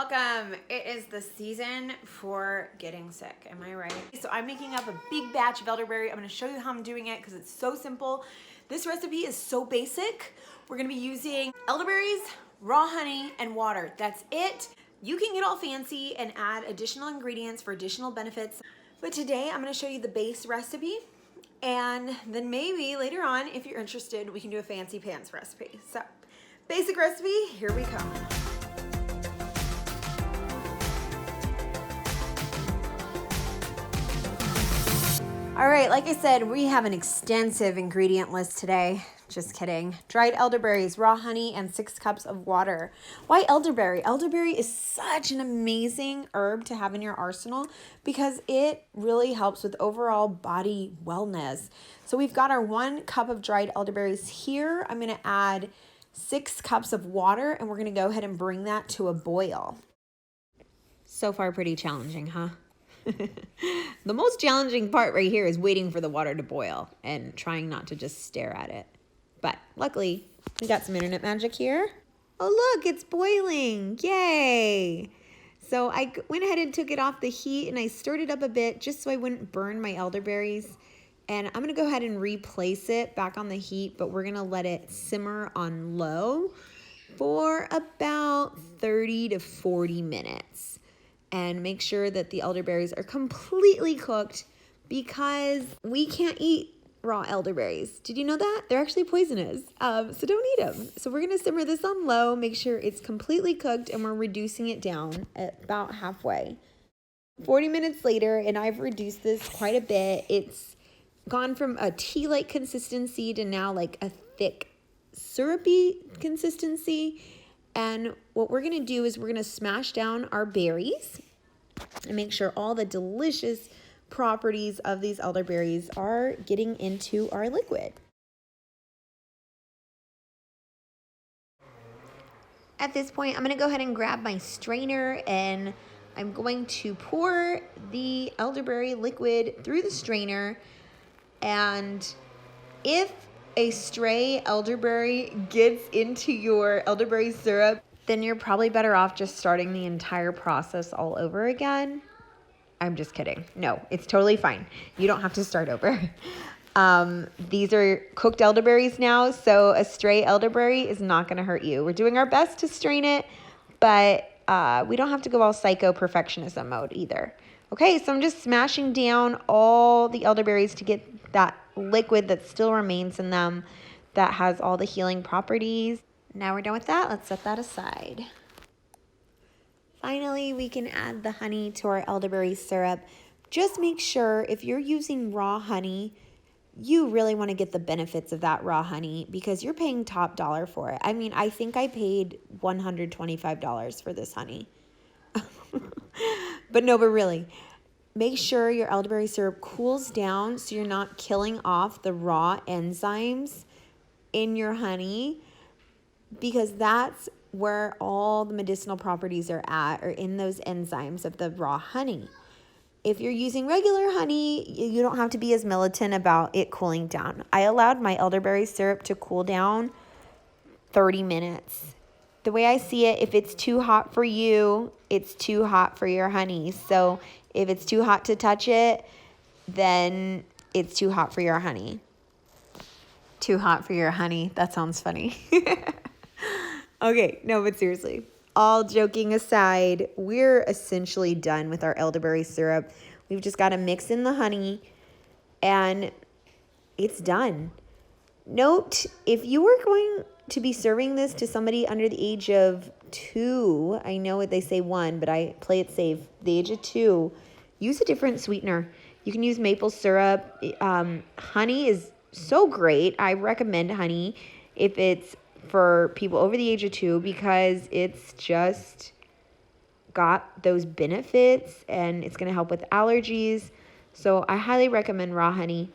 welcome. It is the season for getting sick. Am I right? So I'm making up a big batch of elderberry. I'm going to show you how I'm doing it because it's so simple. This recipe is so basic. We're going to be using elderberries, raw honey, and water. That's it. You can get all fancy and add additional ingredients for additional benefits. But today I'm going to show you the base recipe. And then maybe later on, if you're interested, we can do a fancy pants recipe. So basic recipe, here we come. All right, like I said, we have an extensive ingredient list today. Just kidding. Dried elderberries, raw honey, and 6 cups of water. Why elderberry? Elderberry is such an amazing herb to have in your arsenal because it really helps with overall body wellness. So we've got our 1 cup of dried elderberries here. I'm going to add 6 cups of water, and we're going to go ahead and bring that to a boil. So far, pretty challenging, huh? The most challenging part right here is waiting for the water to boil and trying not to just stare at it. But luckily, we got some internet magic here. Oh, look, it's boiling. Yay. So I went ahead and took it off the heat and I stirred it up a bit just so I wouldn't burn my elderberries. And I'm going to go ahead and replace it back on the heat, but we're going to let it simmer on low for about 30 to 40 minutes. And make sure that the elderberries are completely cooked because we can't eat raw elderberries. Did you know that? They're actually poisonous, so don't eat them. So we're going to simmer this on low, make sure it's completely cooked, and we're reducing it down at about halfway. 40 minutes later, and I've reduced this quite a bit. It's gone from a tea-like consistency to now like a thick syrupy consistency. And what we're going to do is we're going to smash down our berries and make sure all the delicious properties of these elderberries are getting into our liquid. At this point, I'm going to go ahead and grab my strainer and I'm going to pour the elderberry liquid through the strainer. And if a stray elderberry gets into your elderberry syrup, then you're probably better off just starting the entire process all over again. I'm just kidding. No, it's totally fine. You don't have to start over. These are cooked elderberries now, so a stray elderberry is not going to hurt you. We're doing our best to strain it, but we don't have to go all psycho perfectionism mode either. Okay, so I'm just smashing down all the elderberries to get that liquid that still remains in them that has all the healing properties. Now we're done with that. Let's set that aside. Finally, we can add the honey to our elderberry syrup. Just make sure if you're using raw honey, you really want to get the benefits of that raw honey because you're paying top dollar for it. I mean, I think I paid $125 for this honey. But really, make sure your elderberry syrup cools down so you're not killing off the raw enzymes in your honey because that's where all the medicinal properties are at, or in those enzymes of the raw honey. If you're using regular honey, you don't have to be as militant about it cooling down. I allowed my elderberry syrup to cool down 30 minutes. The way I see it, if it's too hot for you, it's too hot for your honey. So if it's too hot to touch it, then it's too hot for your honey. Too hot for your honey. That sounds funny. Okay, no, but seriously, all joking aside, we're essentially done with our elderberry syrup. We've just got to mix in the honey and it's done. Note, if you were going to be serving this to somebody under the age of 2, I know what they say 1, but I play it safe, the age of 2, use a different sweetener. You can use maple syrup. Honey is so great. I recommend honey if it's for people over the age of 2 because it's just got those benefits and it's going to help with allergies. So I highly recommend raw honey.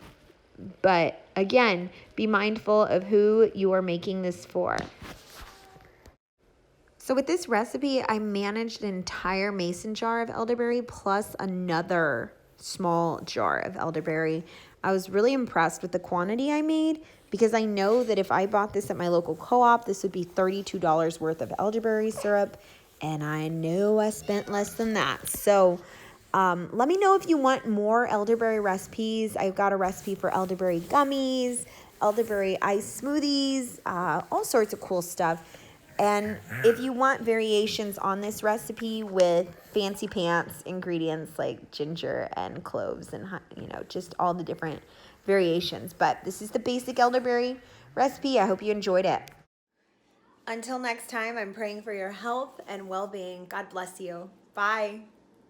But again, be mindful of who you are making this for. So with this recipe, I managed an entire mason jar of elderberry plus another small jar of elderberry. I was really impressed with the quantity I made because I know that if I bought this at my local co-op, this would be $32 worth of elderberry syrup. And I know I spent less than that. So let me know if you want more elderberry recipes. I've got a recipe for elderberry gummies, elderberry ice smoothies, all sorts of cool stuff. And if you want variations on this recipe with fancy pants ingredients like ginger and cloves and, just all the different variations. But this is the basic elderberry recipe. I hope you enjoyed it. Until next time, I'm praying for your health and well-being. God bless you. Bye.